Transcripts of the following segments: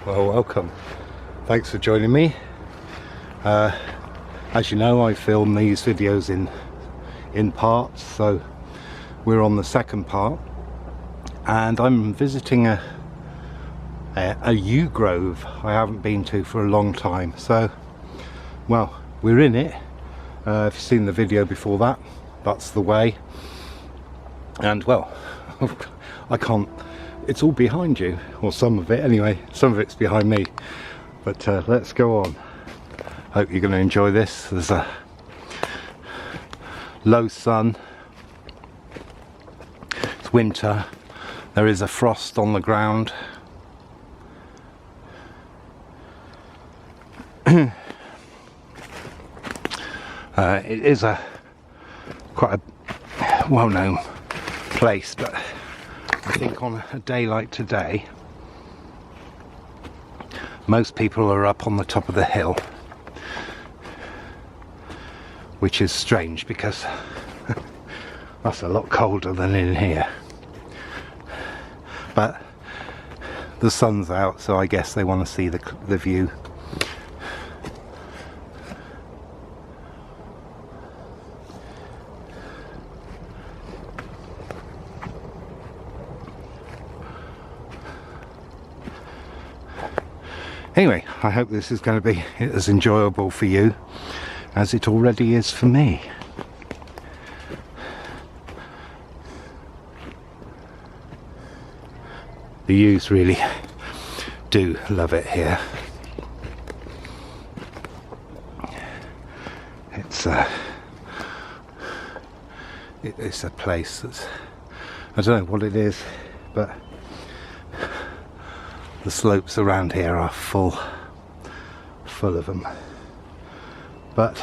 Well, welcome. Thanks for joining me. As you know, I film these videos in parts, so we're on the second part, and I'm visiting a yew grove I haven't been to for a long time. So, well, we're in it. If you've seen the video before that, that's the way. And well, I can't, it's all behind you, or some of it anyway. Some of it's behind me, but let's go on. Hope you're going to enjoy this. There's a low sun, it's winter, there is a frost on the ground. It is quite a well-known place, but I think on a day like today most people are up on the top of the hill, which is strange because that's a lot colder than in here, but the sun's out, so I guess they want to see the view. Anyway, I hope this is going to be as enjoyable for you as it already is for me. The youths really do love it here. It's a place that's, I don't know what it is, but the slopes around here are full of them. But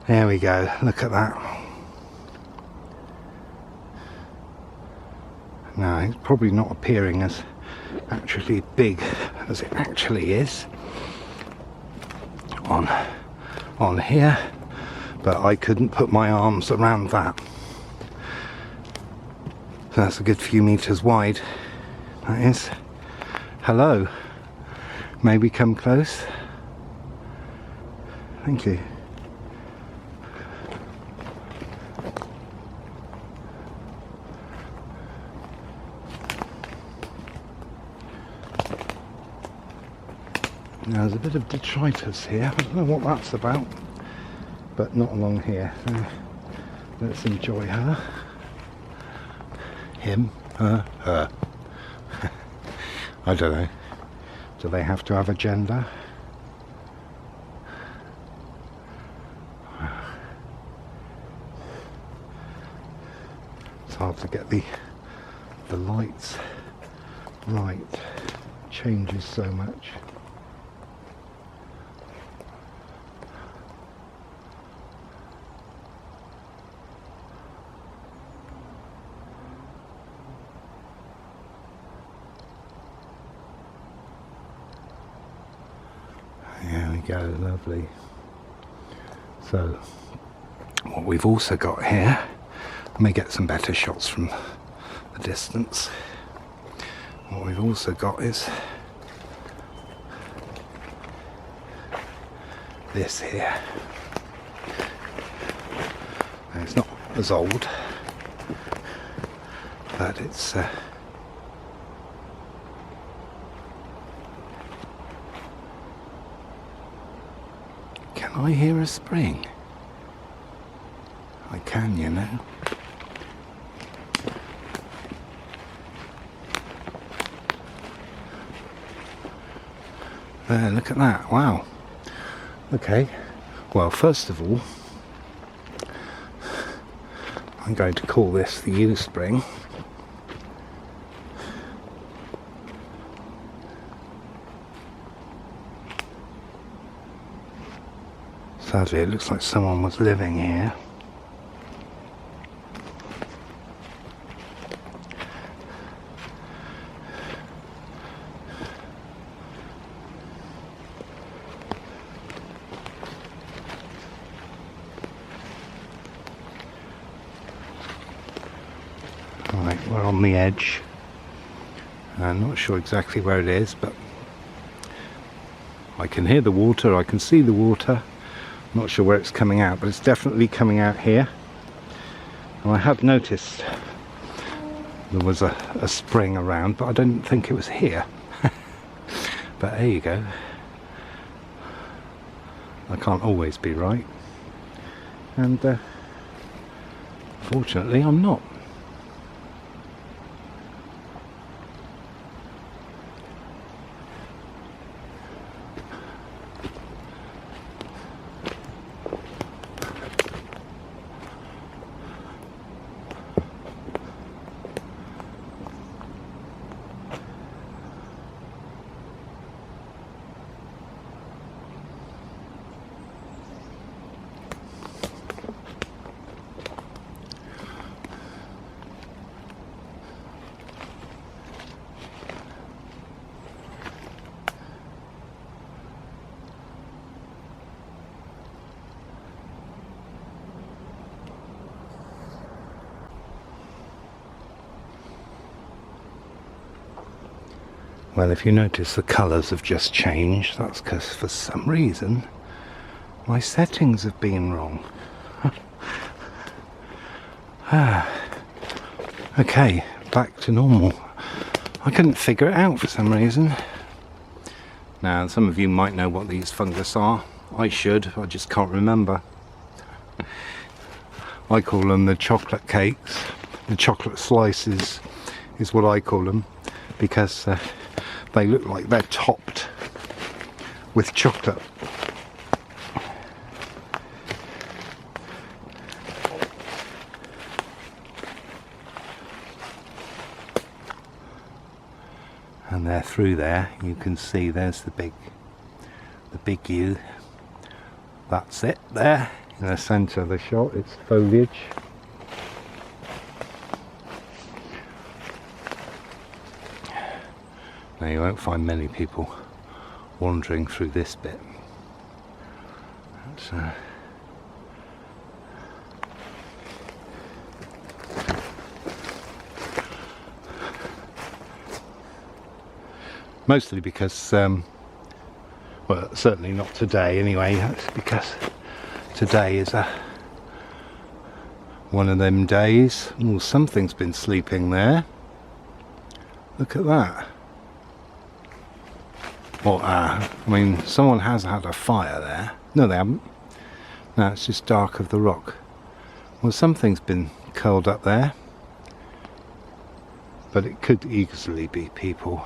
there we go, look at that. Now it's probably not appearing as actually big as it actually is on here, but I couldn't put my arms around that. So that's a good few meters wide, that is. Hello, may we come close? Thank you. Now there's a bit of detritus here, I don't know what that's about, but not along here. So let's enjoy her. Him, her. I don't know. Do they have to have a gender? It's hard to get the lights right. It changes so much. There we go, lovely. So, what we've also got here, let me get some better shots from the distance. What we've also got is this here. And it's not as old, but it's can I hear a spring? I can, you know. There, look at that, wow. Okay, well, first of all, I'm going to call this the yew spring. Sadly, it looks like someone was living here. Right, we're on the edge. I'm not sure exactly where it is, but I can hear the water, I can see the water. I'm not sure where it's coming out, but it's definitely coming out here. And I have noticed there was a spring around, but I don't think it was here. But there you go. I can't always be right. And fortunately I'm not. Well, if you notice the colours have just changed, that's because for some reason my settings have been wrong. Okay, back to normal. I couldn't figure it out for some reason. Now, some of you might know what these fungus are. I should, I just can't remember. I call them the chocolate cakes. The chocolate slices is what I call them, because they look like they're topped with chocolate. And they're through there. You can see there's the big U. That's it there in the centre of the shot. It's foliage. Now you won't find many people wandering through this bit. But, mostly because, well, certainly not today anyway. That's because today is one of them days. Oh, something's been sleeping there. Look at that. Well, I mean, someone has had a fire there. No, they haven't. No, it's just dark of the rock. Well, something's been curled up there. But it could easily be people.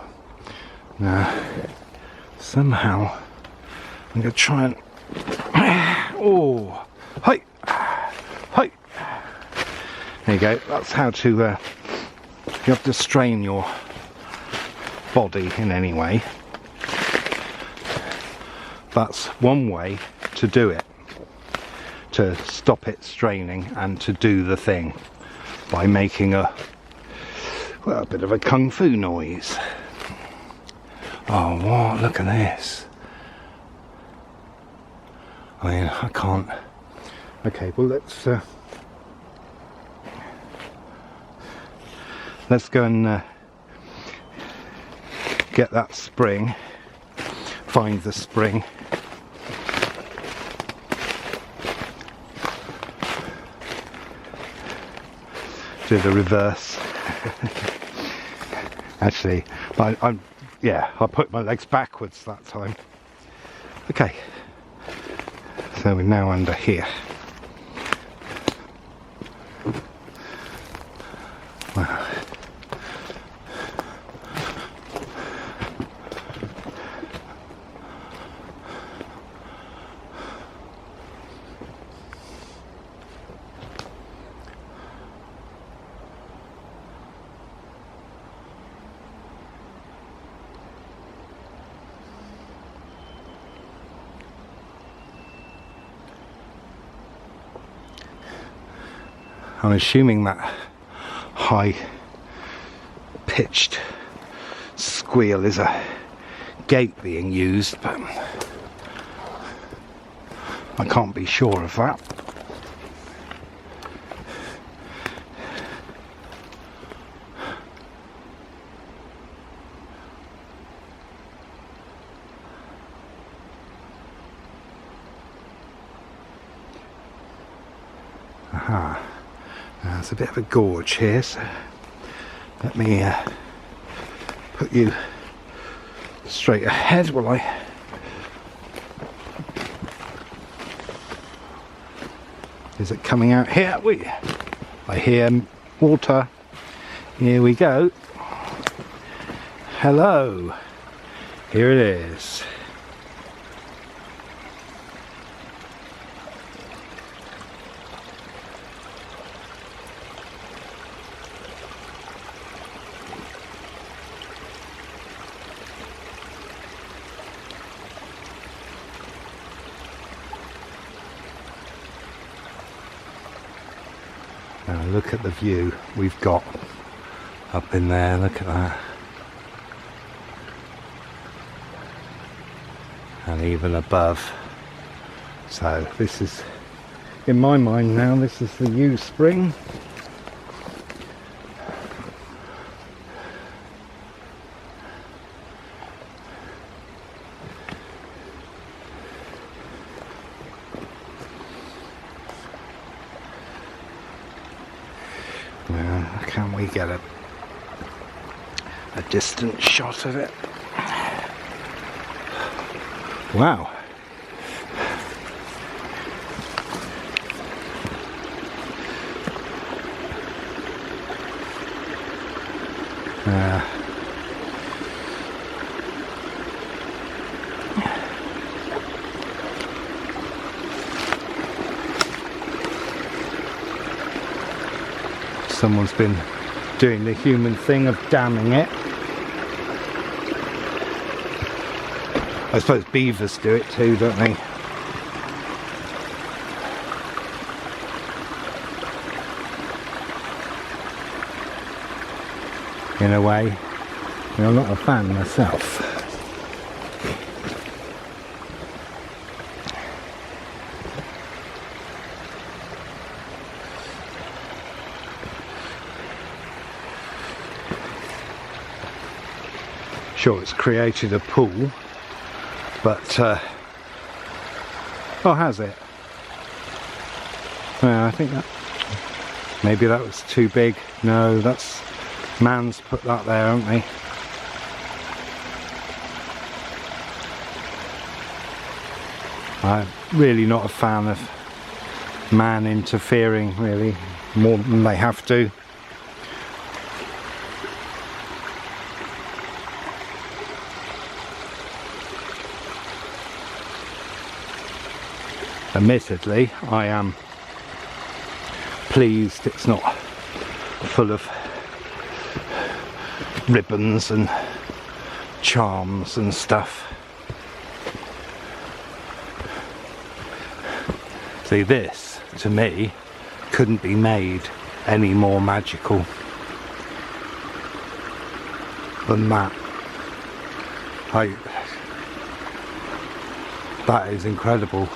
Now, somehow, I'm going to try and... Oh! Hi! Hi! There you go. That's how to... you have to strain your body in any way. That's one way to do it, to stop it straining and to do the thing by making a bit of a kung fu noise. Oh, what? Look at this. I mean, I can't. Okay, well, let's go and get that spring, find the spring. Do the reverse. Actually, I put my legs backwards that time. Okay, so we're now under here. Wow. I'm assuming that high-pitched squeal is a gate being used, but I can't be sure of that. Aha. Now there's a bit of a gorge here, so let me put you straight ahead while I... Is it coming out here? I hear water. Here we go. Hello. Here it is. Now look at the view we've got up in there, look at that. And even above. So this is, in my mind now, this is the U spring. Now, can we get a distant shot of it? Wow. Someone's been doing the human thing of damming it. I suppose beavers do it too, don't they? In a way. I mean, I'm not a fan myself. Sure, it's created a pool. But, oh, has it? Well, I think that, maybe that was too big. No, that's, man's put that there, haven't they? I'm really not a fan of man interfering, really, more than they have to. Admittedly, I am pleased it's not full of ribbons and charms and stuff. See, this, to me, couldn't be made any more magical than that. That is incredible.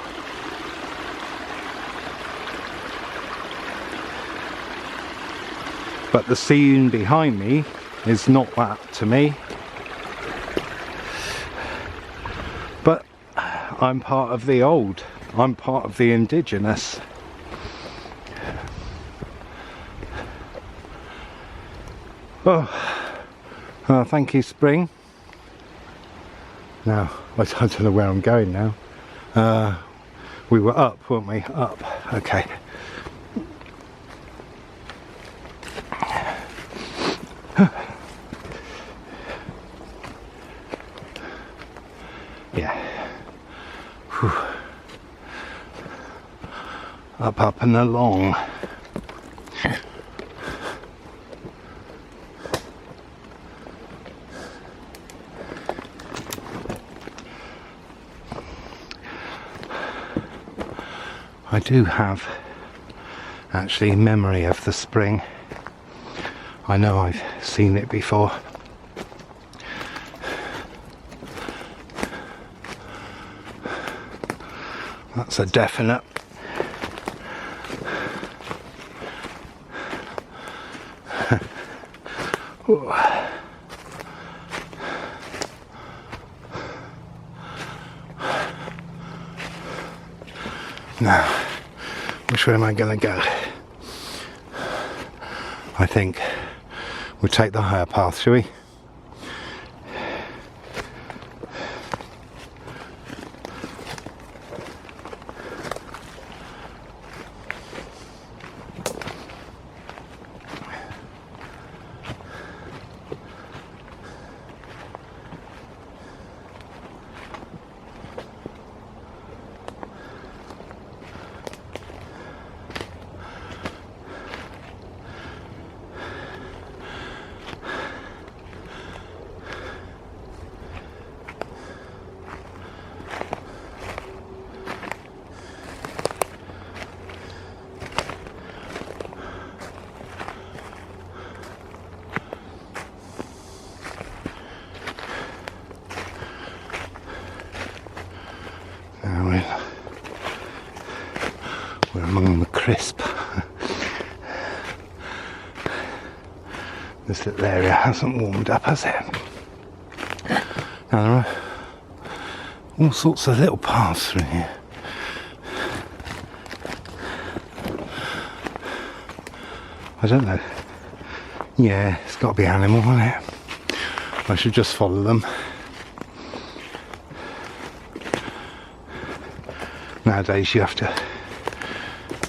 But the scene behind me is not that to me. But I'm part of the old. I'm part of the indigenous. Oh, thank you, spring. Now, I don't know where I'm going now. We were up, weren't we? Up, okay. Yeah. Whew. Up and along. I do have actually memory of the spring. I know I've seen it before. That's a definite. Now, which way am I going to go? I think we'll take the higher path, shall we? We're among the crisp. This little area hasn't warmed up, has it? Now there are all sorts of little paths through here. I don't know. Yeah, it's got to be animal, hasn't it? I should just follow them. Nowadays you have to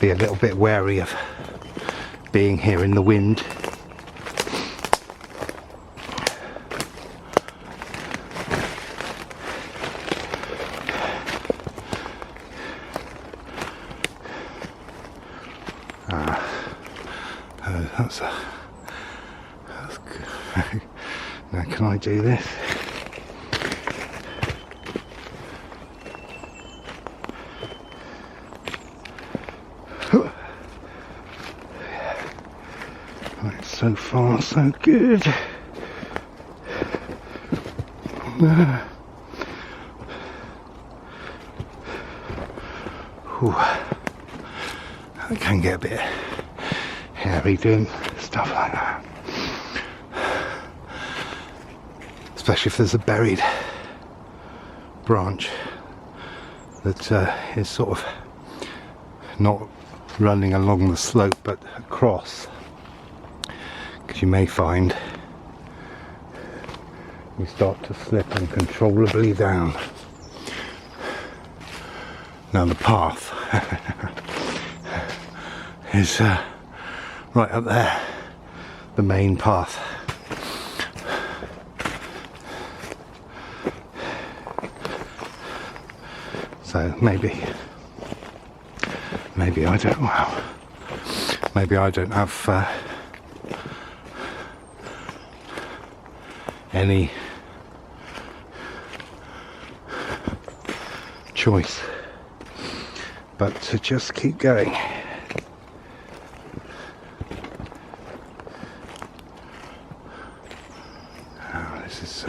be a little bit wary of being here in the wind. That's good. Now can I do this? Right, so far so good. It can get a bit hairy doing stuff like that, especially if there's a buried branch that is sort of not running along the slope but across, because you may find you start to slip uncontrollably down. Now the path is right up there, the main path. So maybe I don't. Wow. Maybe I don't have any choice but to just keep going. This is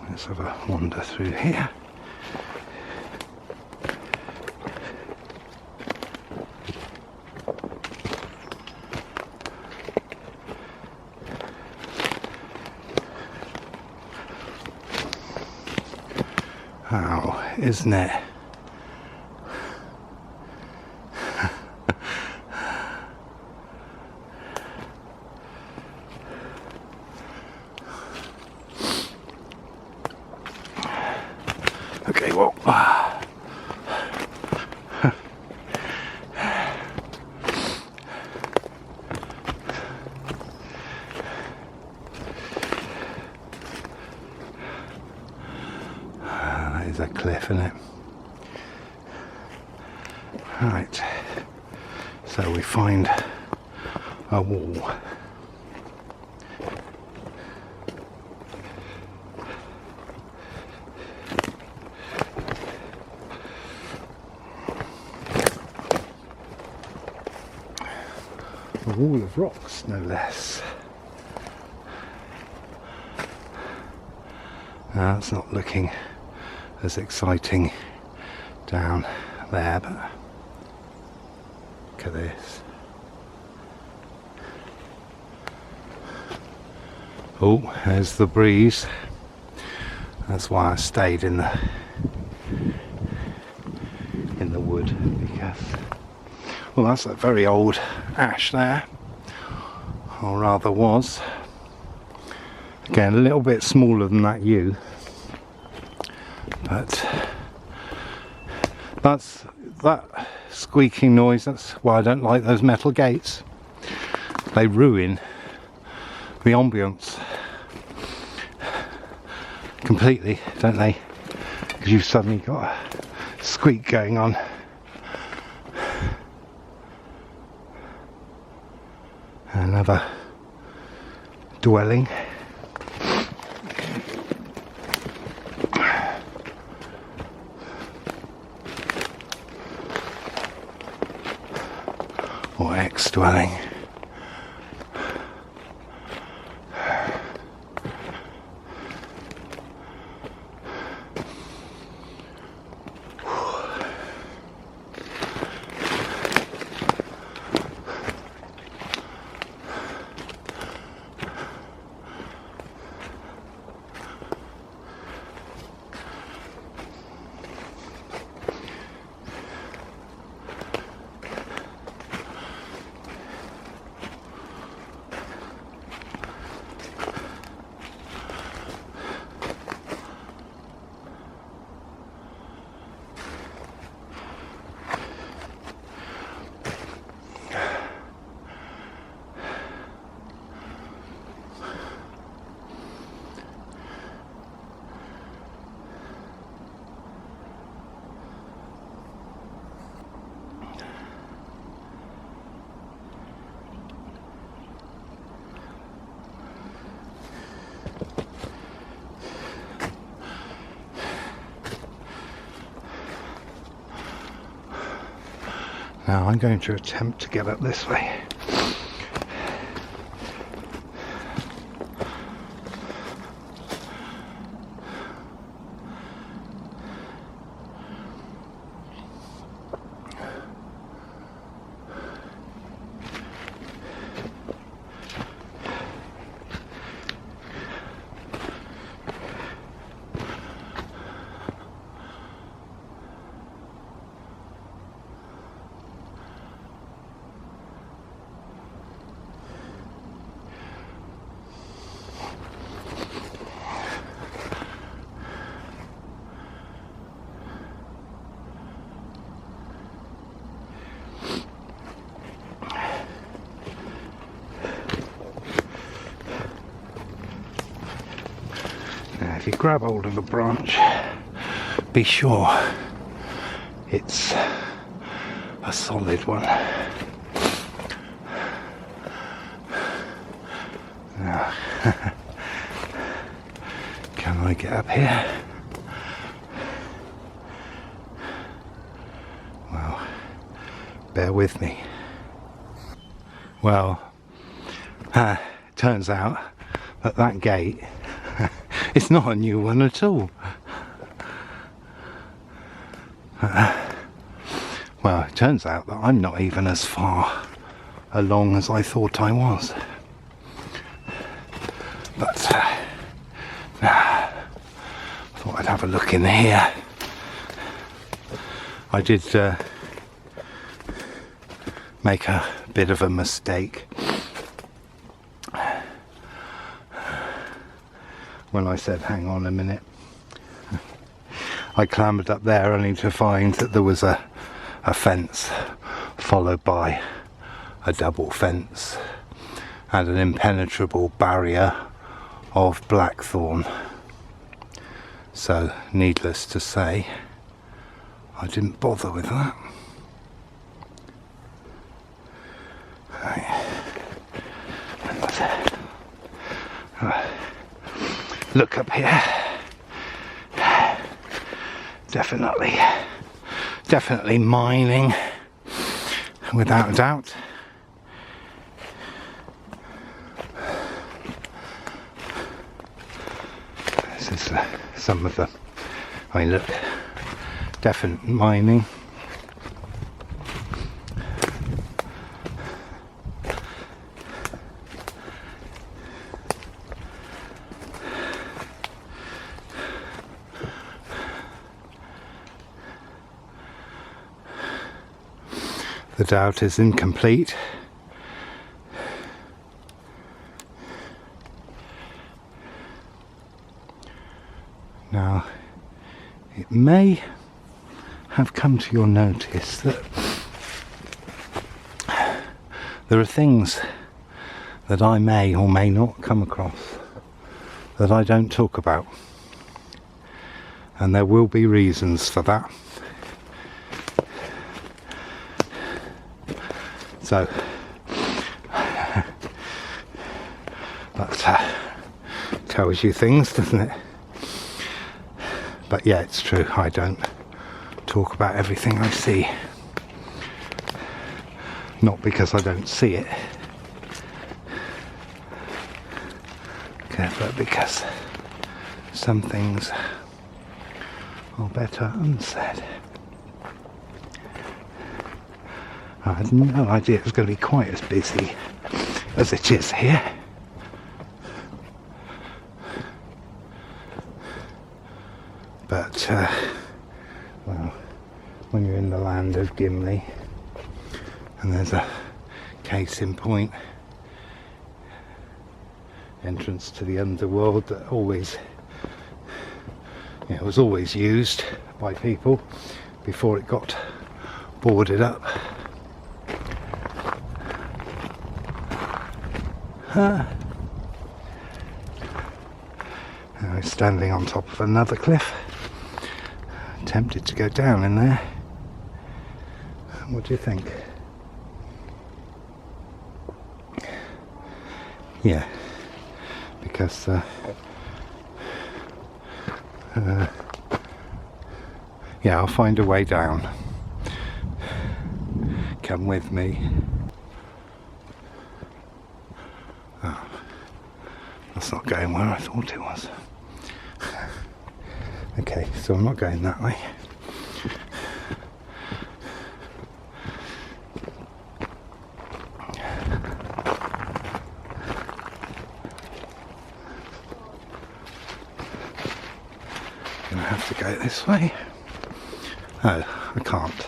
let's have a wander through here. Oh, isn't it? Okay, well, that is a cliff, isn't it? Right, so we find a wall. A wall of rocks, no less. Now it's not looking as exciting down there, but look at this. Oh, there's the breeze. That's why I stayed in the wood, because Well, that's a very old ash there, or rather was. Again, a little bit smaller than that yew, but that's that squeaking noise. That's why I don't like those metal gates. They ruin the ambience completely, don't they? Because you've suddenly got a squeak going on. Another dwelling. Or ex-dwelling. Now I'm going to attempt to get up this way. If you grab hold of a branch, be sure it's a solid one. Now, can I get up here? Well, bear with me. Well, turns out that that gate it's not a new one at all. Well, it turns out that I'm not even as far along as I thought I was. But I thought I'd have a look in here. I did make a bit of a mistake when I said hang on a minute. I clambered up there only to find that there was a fence followed by a double fence and an impenetrable barrier of blackthorn. So needless to say, I didn't bother with that. Look up here. Definitely mining, without a doubt. This is some of the, I mean, look, definite mining. The doubt is incomplete. Now, it may have come to your notice that there are things that I may or may not come across that I don't talk about, and there will be reasons for that. So that tells you things, doesn't it? But yeah, it's true, I don't talk about everything I see. Not because I don't see it, but because some things are better unsaid. I had no idea it was going to be quite as busy as it is here. But, well, when you're in the land of Gimli, and there's a case in point, entrance to the underworld that always, was always used by people before it got boarded up. Now I'm standing on top of another cliff, tempted to go down in there. What do you think? Yeah, because yeah, I'll find a way down. Come with me. Oh, that's not going where I thought it was. Okay, so I'm not going that way. Gonna have to go this way. Oh, I can't.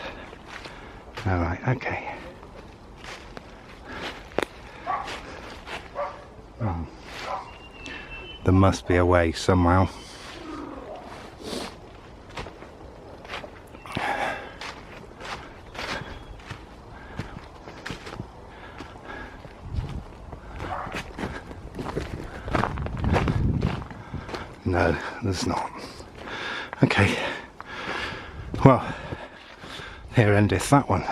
Alright, okay. Oh. There must be a way somehow. No, there's not. Okay. Well, here endeth that one.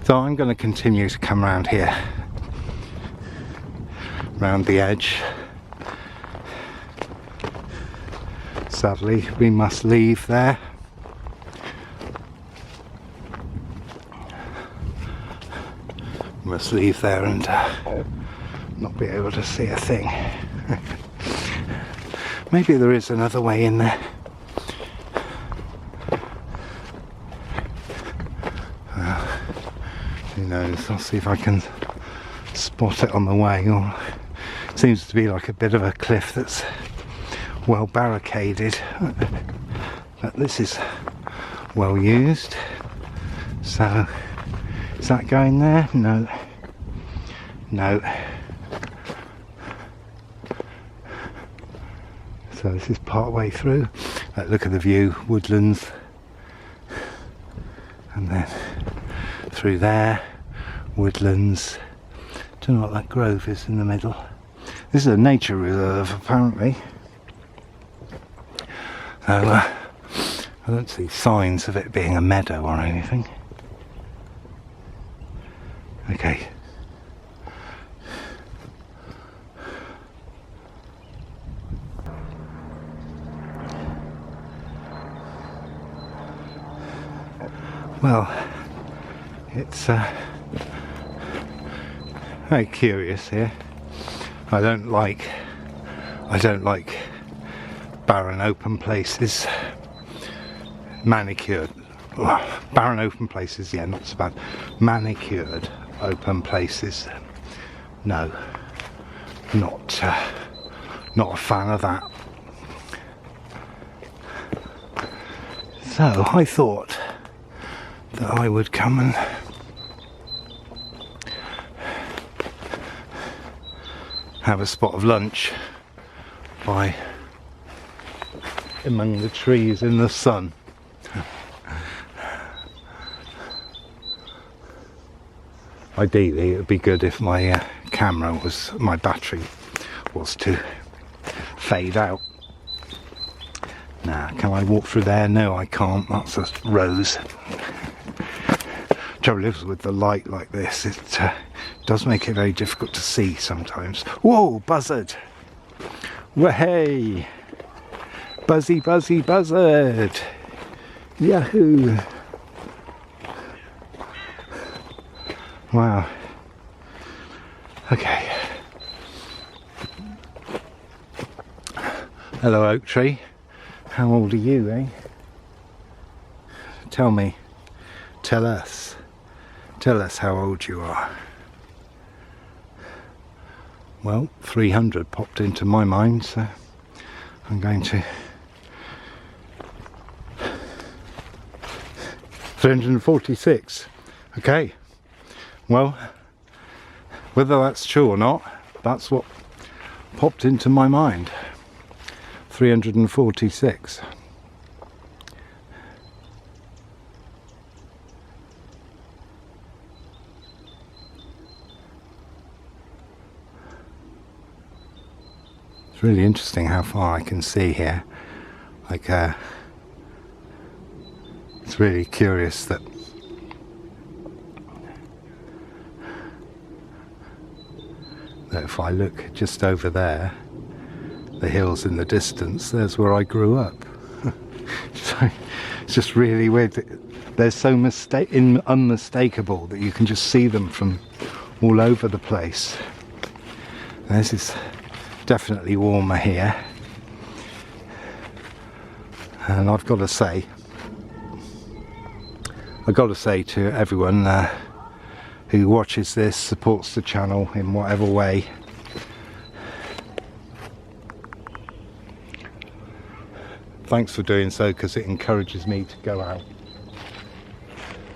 So I'm going to continue to come round here, round the edge. Sadly, we must leave there. Must leave there and not be able to see a thing. Maybe there is another way in there. Who knows? I'll see if I can spot it on the way. Or it seems to be like a bit of a cliff that's well barricaded. But this is well used. So, is that going there? No. No. So this is part way through. Look at the view, woodlands, and then through there, woodlands. Don't know what that grove is in the middle. This is a nature reserve apparently. So I don't see signs of it being a meadow or anything. Okay. Well, it's very curious here. I don't like barren open places. Manicured, barren open places, yeah, not so bad. Manicured open places, no, not a fan of that. So I thought that I would come and have a spot of lunch by among the trees in the sun. Ideally it would be good if my my battery was to fade out. Now, can I walk through there? No, I can't. That's a rose. Trouble is with the light like this, it does make it very difficult to see sometimes. Whoa, buzzard! Way! Buzzy, buzzy, buzzard! Yahoo! Wow. Okay. Hello, oak tree. How old are you, eh? Tell me. Tell us. Tell us how old you are. Well, 300 popped into my mind, so I'm going to... 346. Okay. Well, whether that's true or not, that's what popped into my mind. 346. It's really interesting how far I can see here. Like, it's really curious that if I look just over there, the hills in the distance, there's where I grew up. So it's just really weird. They're so unmistakable that you can just see them from all over the place. And this is definitely warmer here. And I've got to say to everyone who watches this, supports the channel in whatever way, thanks for doing so, because it encourages me to go out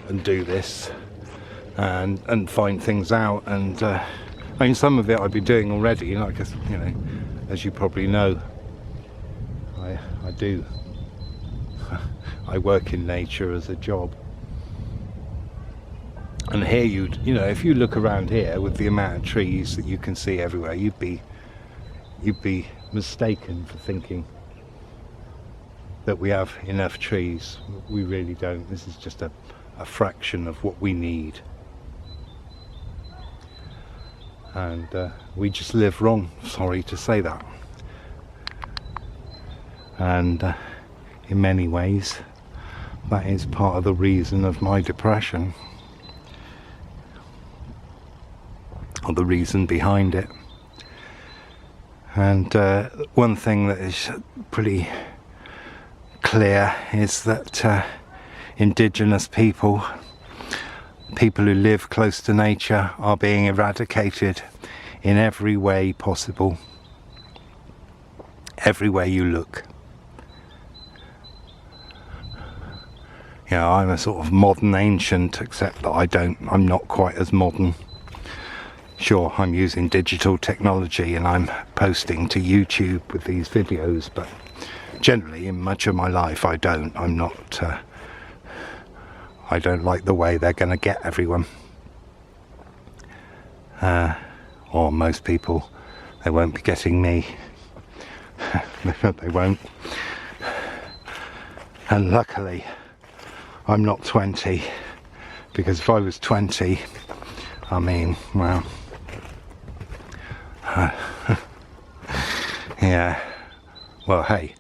and do this and find things out. And I mean, some of it I've been doing already, like, you know, as you probably know, I do. I work in nature as a job. And here you know, if you look around here with the amount of trees that you can see everywhere, you'd be mistaken for thinking that we have enough trees. We really don't. This is just a fraction of what we need. And we just live wrong, sorry to say that. And in many ways, that is part of the reason of my depression. Or the reason behind it. And one thing that is pretty clear is that indigenous people who live close to nature, are being eradicated in every way possible. Everywhere you look. You know, I'm a sort of modern ancient, except that I'm not quite as modern. Sure, I'm using digital technology and I'm posting to YouTube with these videos, but generally in much of my life I don't like the way they're going to get everyone. Or most people, they won't be getting me. They won't. And luckily, I'm not 20, because if I was 20, I mean, well, yeah, well, hey,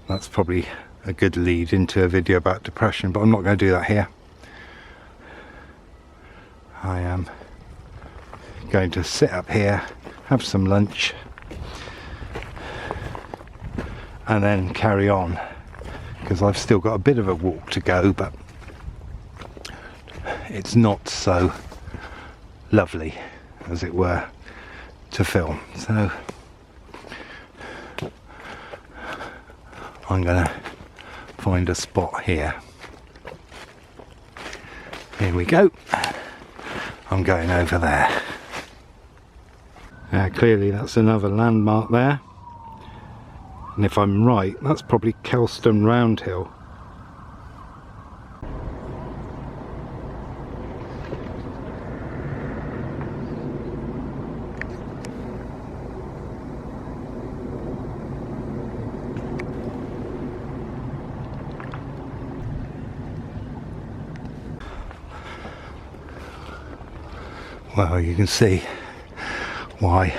that's probably a good lead into a video about depression, but I'm not going to do that here. I am going to sit up here, have some lunch, and then carry on, because I've still got a bit of a walk to go, but it's not so lovely, as it were, to film. So I'm gonna find a spot here. Here we go. I'm going over there. Clearly that's another landmark there, and if I'm right, that's probably Kelston Roundhill. Well, you can see why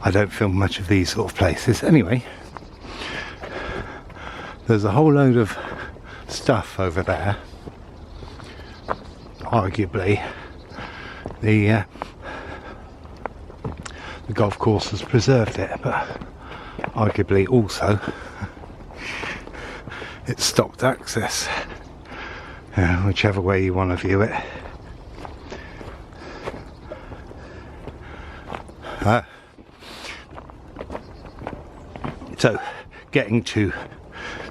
I don't film much of these sort of places. Anyway, there's a whole load of stuff over there. Arguably, the golf course has preserved it, but arguably also it's stopped access, whichever way you want to view it. So getting to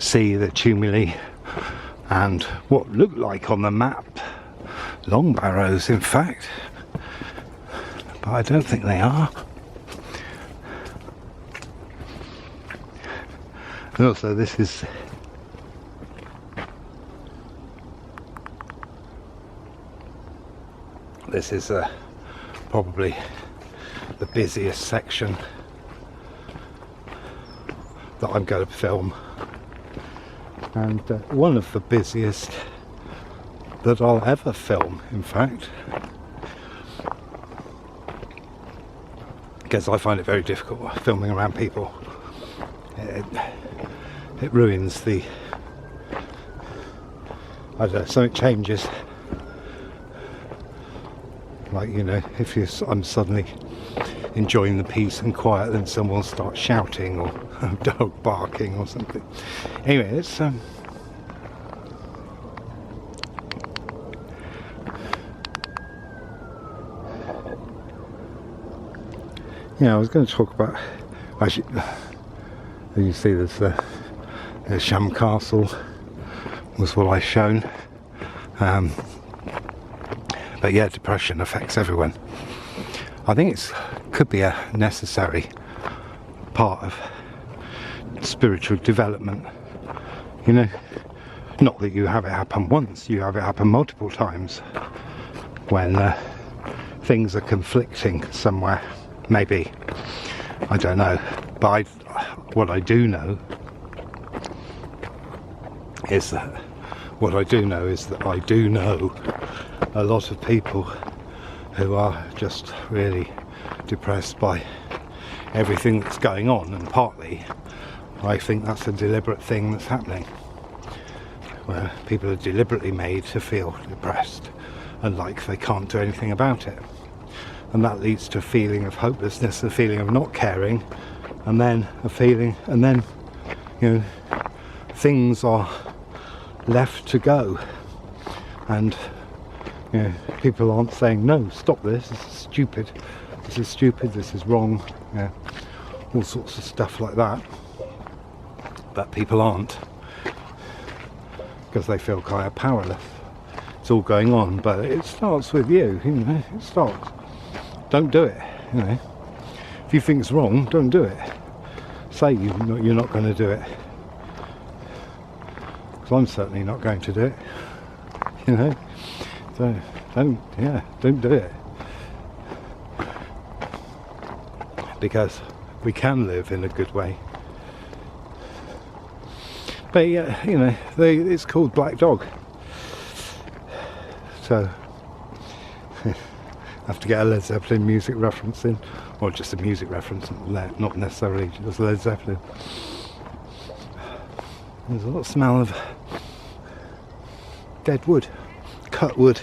see the tumuli and what looked like on the map long barrows, in fact, but I don't think they are. And also this is probably the busiest section that I'm going to film, and one of the busiest that I'll ever film, in fact, because I find it very difficult filming around people. It ruins the, I don't know, something changes. Like, you know, if I'm suddenly enjoying the peace and quiet, then someone starts shouting or a dog barking or something. Anyway, it's yeah, I was going to talk about, actually, you see there's the Sham Castle was what I shown, but yeah, depression affects everyone. I think it could be a necessary part of spiritual development, you know, not that you have it happen once, you have it happen multiple times when things are conflicting somewhere, maybe, I don't know, but what I do know is that I do know a lot of people who are just really depressed by everything that's going on, and partly I think that's a deliberate thing that's happening, where people are deliberately made to feel depressed and like they can't do anything about it, and that leads to a feeling of hopelessness, a feeling of not caring, and then a feeling, and then, you know, things are left to go, and you know, people aren't saying, no, stop this is stupid, this is wrong, yeah, all sorts of stuff like that, but people aren't, because they feel kind of powerless. It's all going on, but it starts with you, you know, it starts. Don't do it, you know, if you think it's wrong, don't do it. Say you're not going to do it, because I'm certainly not going to do it, you know. So don't do it, because we can live in a good way. But yeah, you know, it's called Black Dog, so I have to get a Led Zeppelin music reference in, or just a music reference, not necessarily just Led Zeppelin. There's a lot of smell of dead wood, cut wood.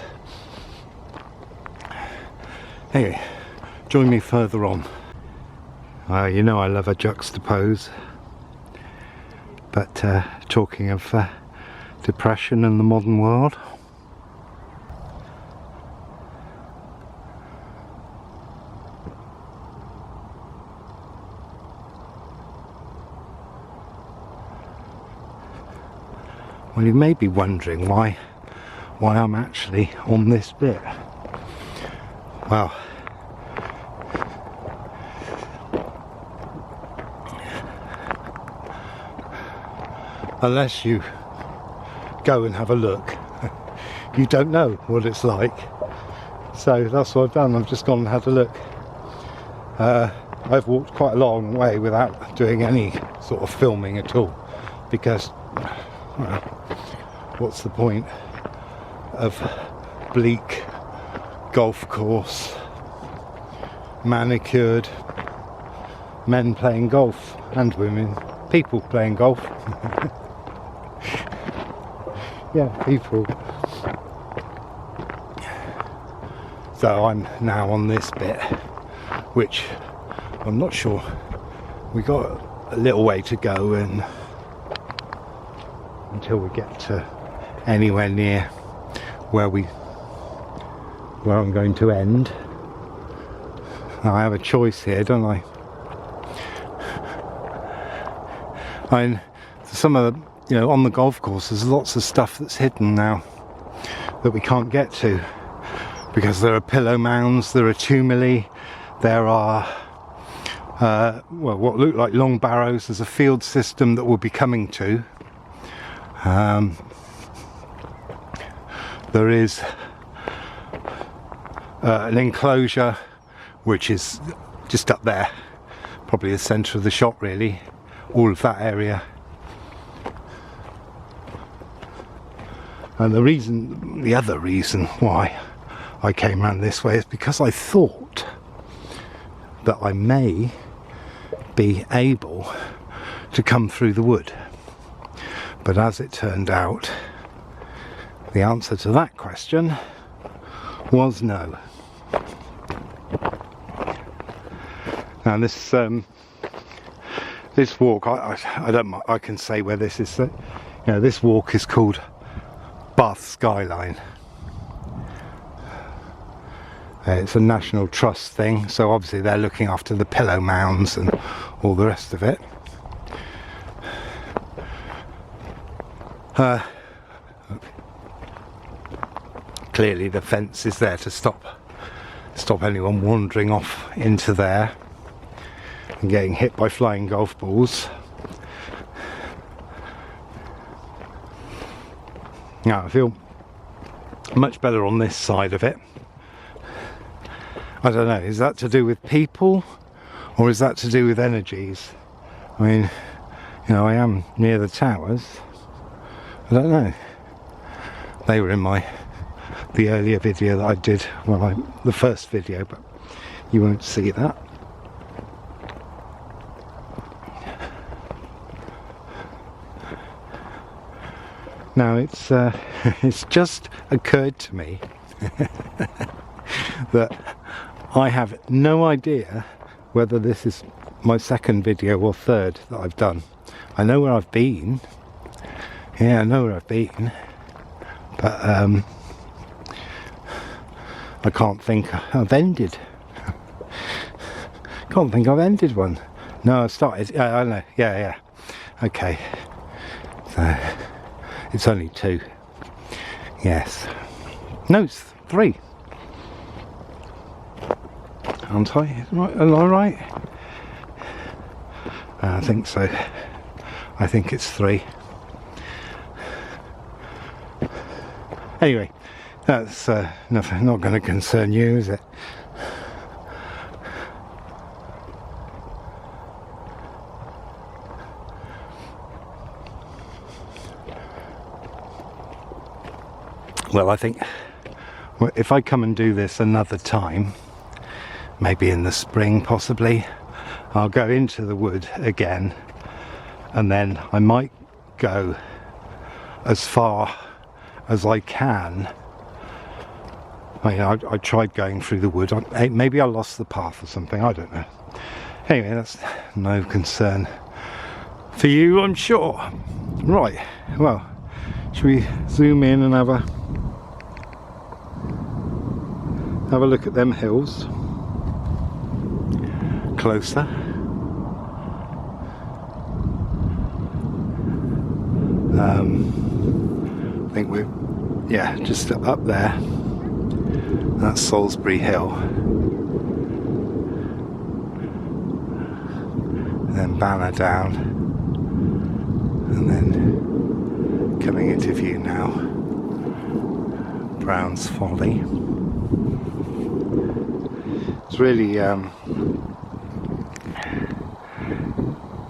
Anyway, join me further on. You know I love a juxtapose, but talking of depression in the modern world, well, you may be wondering why I'm actually on this bit. Well, unless you go and have a look, you don't know what it's like. So that's what I've done. I've just gone and had a look. I've walked quite a long way without doing any sort of filming at all, because, well, what's the point of bleak golf course, manicured, men playing golf, and women, people playing golf. Yeah, people. So I'm now on this bit, which I'm not sure. We got a little way to go and until we get to anywhere near where I'm going to end. Now I have a choice here, don't I? Some of the, on the golf course, there's lots of stuff that's hidden now that we can't get to, because there are pillow mounds, there are tumuli, there are what look like long barrows. There's a field system that we'll be coming to. There is an enclosure which is just up there, probably the centre of the shot really, all of that area. And the other reason why I came around this way is because I thought that I may be able to come through the wood. But as it turned out, the answer to that question was no. Now this walk, I can say where this is. This walk is called Bath Skyline. It's a National Trust thing, so obviously they're looking after the pillow mounds and all the rest of it. Clearly the fence is there to stop anyone wandering off into there and getting hit by flying golf balls. Now I feel much better on this side of it. I don't know, is that to do with people or is that to do with energies? I mean, I am near the towers. I don't know. They were in the earlier video that I did, the first video, but you won't see that. Now it's just occurred to me that I have no idea whether this is my second video or third that I've done. I know where I've been. Yeah, I know where I've been. But I can't think I've ended. Can't think I've ended one. No, I started. I know. Yeah. Okay. So it's only 2. Yes. No, it's 3. Aren't I? Am I right? I think so. I think it's 3. Anyway, that's not going to concern you, is it? Well, I think if I come and do this another time, maybe in the spring possibly, I'll go into the wood again, and then I might go as far as I can. I tried going through the wood. Maybe I lost the path or something, I don't know. Anyway, that's no concern for you, I'm sure. Right, well, should we zoom in and have a look at them hills closer? I think we're just up there. That's Salisbury Hill, and then Banner down, and then coming into view now. Brown's Folly. It's really, yeah,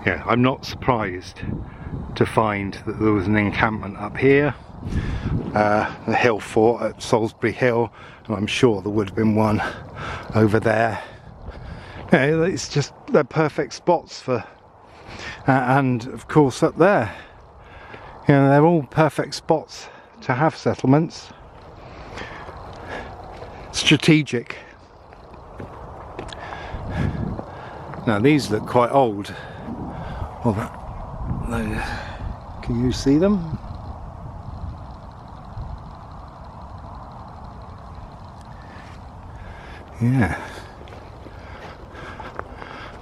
I'm not surprised to find that there was an encampment up here, the hill fort at Salisbury Hill, and I'm sure there would have been one over there. Yeah, it's just, they're perfect spots for, and of course up there, you know, they're all perfect spots to have settlements. Strategic. Now these look quite old. Well, can you see them? Yeah.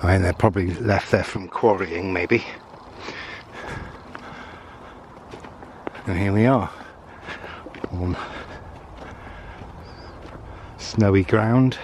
I mean, they're probably left there from quarrying, maybe. And here we are on snowy ground.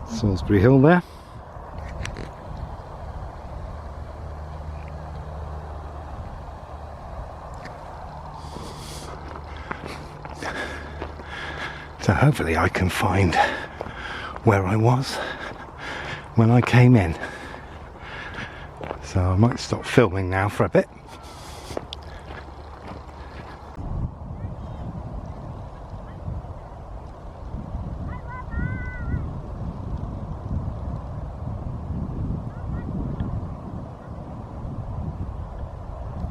Salisbury Hill there. So hopefully I can find where I was when I came in. So I might stop filming now for a bit.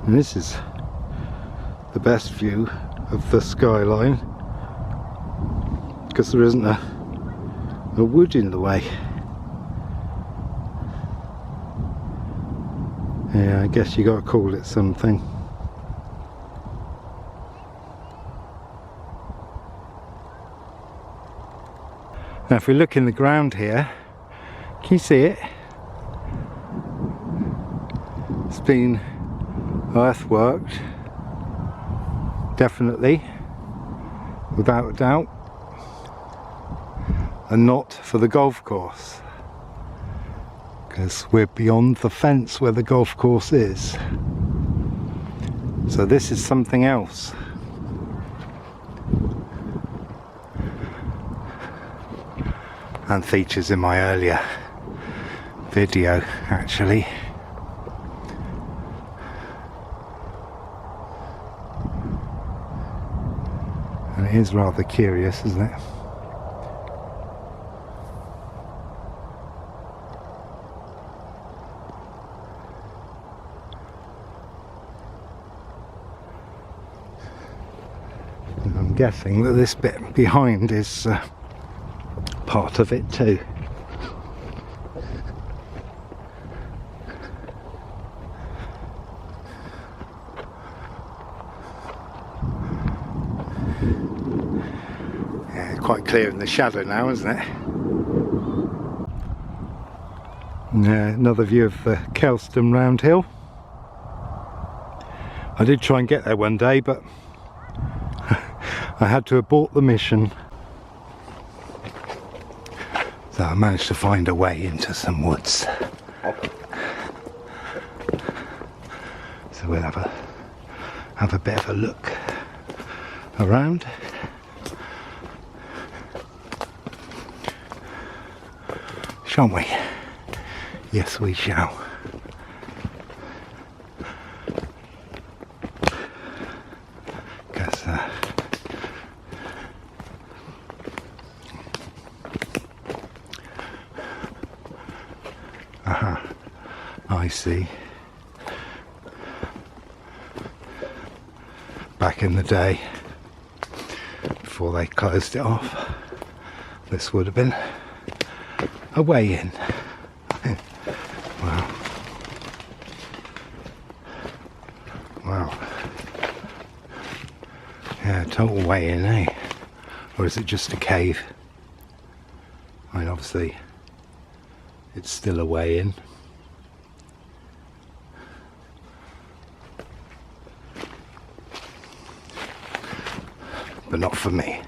And this is the best view of the skyline because there isn't a wood in the way. Yeah, I guess you gotta call it something. Now if we look in the ground here, can you see it? It's been earthworked, definitely, without a doubt, and not for the golf course, because we're beyond the fence where the golf course is. So this is something else. And features in my earlier video, actually. And it is rather curious, isn't it? And I'm guessing that this bit behind is part of it too. Quite clear in the shadow now, isn't it? Yeah, another view of the Kelston Round Hill. I did try and get there one day, but I had to abort the mission. So I managed to find a way into some woods. So we'll have a bit of a look around. Shan't we? Yes, we shall. Because I see. Back in the day, before they closed it off, this would have been a way in. Wow. Wow. Yeah, total way in, eh? Or is it just a cave? I mean, obviously it's still a way in. But not for me.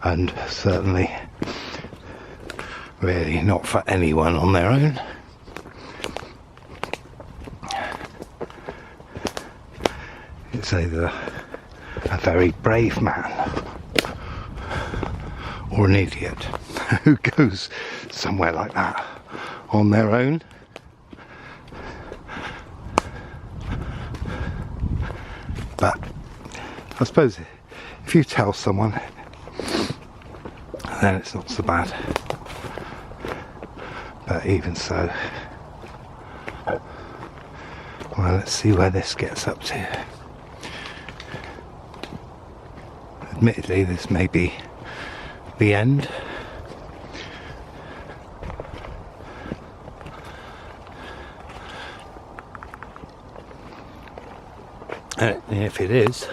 And certainly really not for anyone on their own. It's either a very brave man or an idiot who goes somewhere like that on their own. But I suppose if you tell someone, then it's not so bad. But even so, well, let's see where this gets up to. Admittedly, this may be the end. And if it is,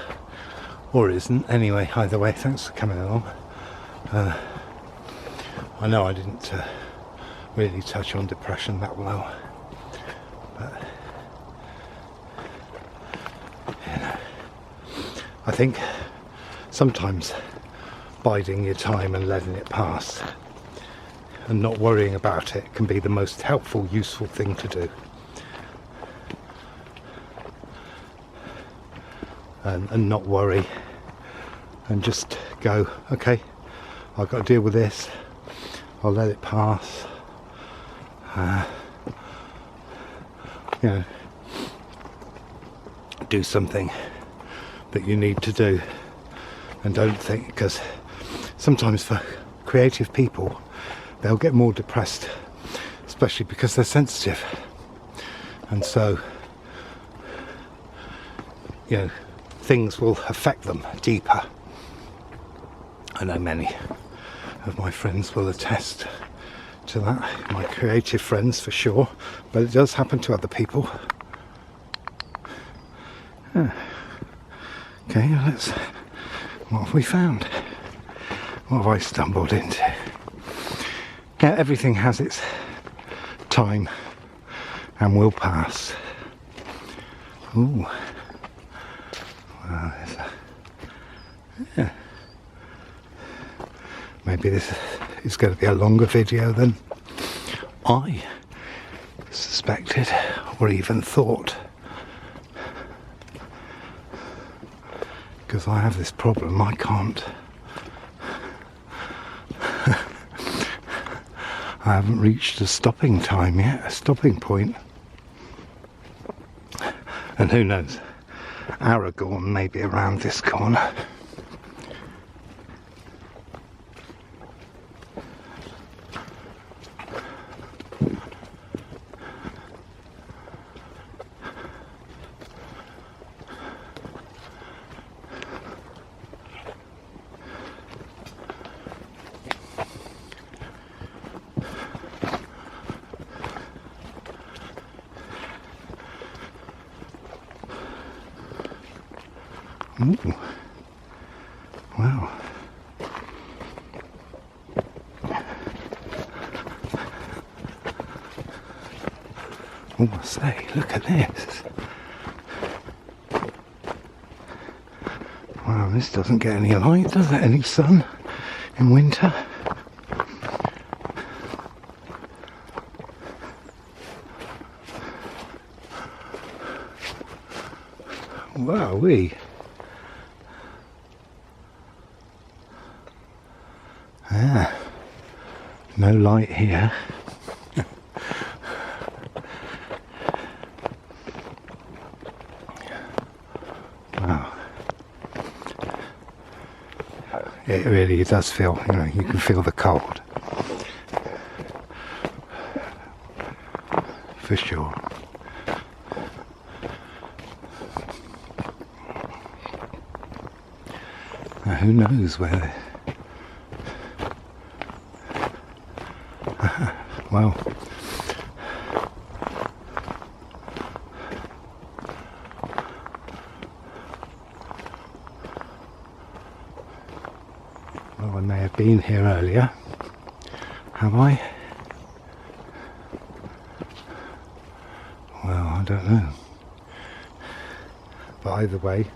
or isn't, anyway, either way, thanks for coming along. I know I didn't really touch on depression that well, but you know, I think sometimes biding your time and letting it pass and not worrying about it can be the most helpful, useful thing to do. And not worry and just go, okay, I've got to deal with this, I'll let it pass. You know, do something that you need to do, and don't think, because sometimes for creative people they'll get more depressed, especially because they're sensitive, and so you know, things will affect them deeper. I know many of my friends will attest to that, my creative friends for sure, but it does happen to other people. Okay, what have we found? What have I stumbled into? Yeah, everything has its time and will pass. Ooh. Wow, yeah. Maybe this is going to be a longer video than I suspected or even thought, because I have this problem. I can't I haven't reached a stopping time yet, a stopping point, and who knows, Aragorn may be around this corner. Ooh. Wow. Oh, I say, look at this. Wow, this doesn't get any light, does it? Any sun in winter? Wowee. Ah, no light here. Wow. It really does feel, you know, you can feel the cold. For sure. Now, who knows where... Well, may have been here earlier. Have I? Well, I don't know. But either way,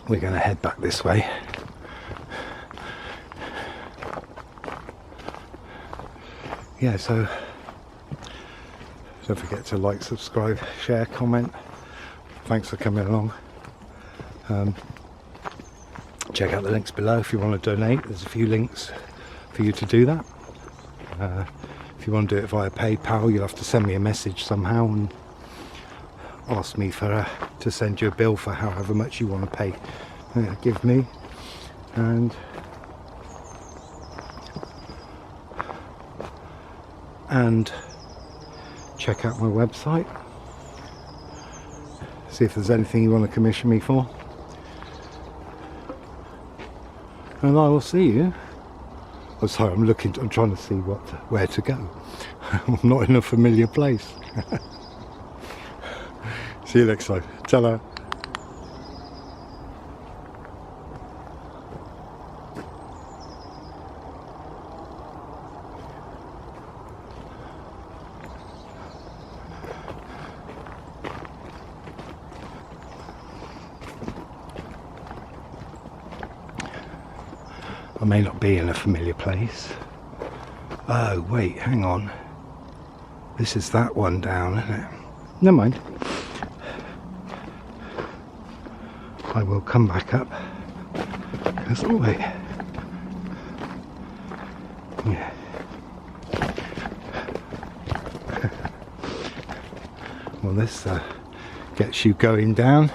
we're going to head back this way. Yeah, so don't forget to like, subscribe, share, comment. Thanks for coming along. Check out the links below if you want to donate. There's a few links for you to do that. If you want to do it via PayPal, you'll have to send me a message somehow and ask me to send you a bill for however much you want to pay. Give me, and check out my website. See if there's anything you want to commission me for. And I will see you. Oh, sorry, I'm trying to see where to go. I'm not in a familiar place. See you next time. Ta-ra. I may not be in a familiar place. Oh wait, hang on. This is that one down, isn't it? Never mind. I will come back up. Oh wait. Yeah. Well, this gets you going down.